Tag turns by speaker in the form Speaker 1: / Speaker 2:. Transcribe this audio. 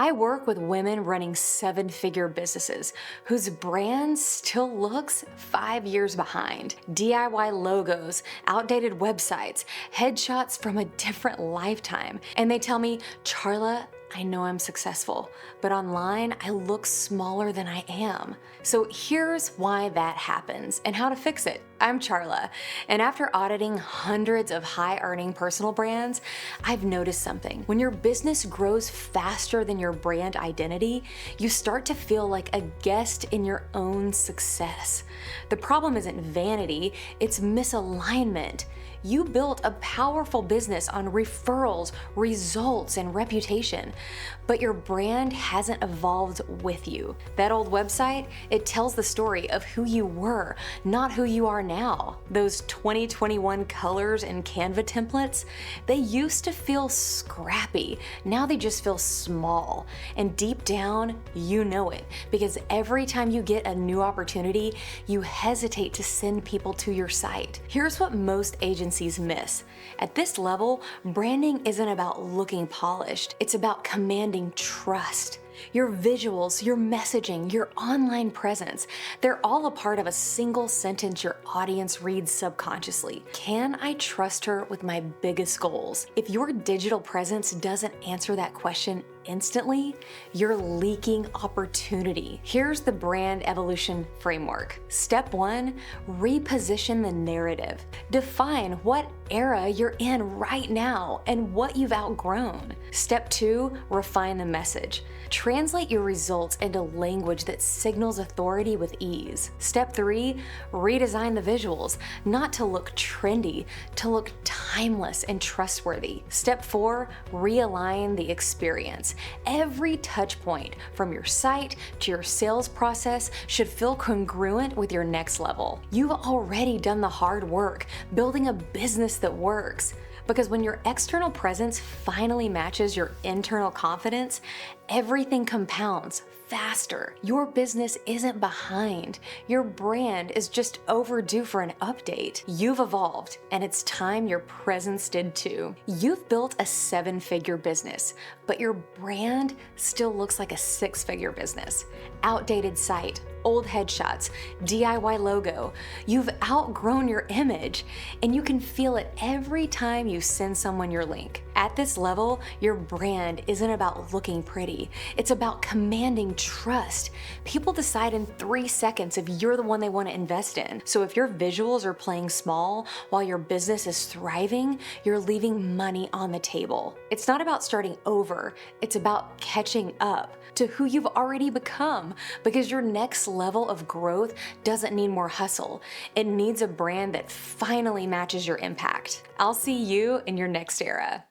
Speaker 1: I work with women running seven-figure businesses whose brand still looks 5 years behind. DIY logos, outdated websites, headshots from a different lifetime. And they tell me, Charla, I know I'm successful, but online I look smaller than I am. So here's why that happens and how to fix it. I'm Charla, and after auditing hundreds of high-earning personal brands, I've noticed something. When your business grows faster than your brand identity, you start to feel like a guest in your own success. The problem isn't vanity, it's misalignment. You built a powerful business on referrals, results, and reputation, but your brand hasn't evolved with you. That old website, it tells the story of who you were, not who you are now. Those 2021 colors and Canva templates, they used to feel scrappy. Now they just feel small. And deep down, you know it, because every time you get a new opportunity, you hesitate to send people to your site. Here's what most agencies miss. At this level, branding isn't about looking polished, it's about commanding trust. Your visuals, your messaging, your online presence, they're all a part of a single sentence your audience reads subconsciously. Can I trust her with my biggest goals? If your digital presence doesn't answer that question instantly, you're leaking opportunity. Here's the brand evolution framework. Step 1, reposition the narrative. Define what era you're in right now and what you've outgrown. Step 2, refine the message. Translate your results into language that signals authority with ease. Step 3, redesign the visuals, not to look trendy, to look timeless and trustworthy. Step 4, realign the experience. Every touch point, from your site to your sales process, should feel congruent with your next level. You've already done the hard work, building a business that works. Because when your external presence finally matches your internal confidence, everything compounds faster. Your business isn't behind. Your brand is just overdue for an update. You've evolved, and it's time your presence did too. You've built a 7-figure business, but your brand still looks like a 6-figure business. Outdated site, old headshots, DIY logo. You've outgrown your image, and you can feel it every time you send someone your link. At this level, your brand isn't about looking pretty. It's about commanding trust. People decide in 3 seconds if you're the one they want to invest in. So if your visuals are playing small while your business is thriving, you're leaving money on the table. It's not about starting over. It's about catching up to who you've already become, because your next level of growth doesn't need more hustle. It needs a brand that finally matches your impact. I'll see you in your next era.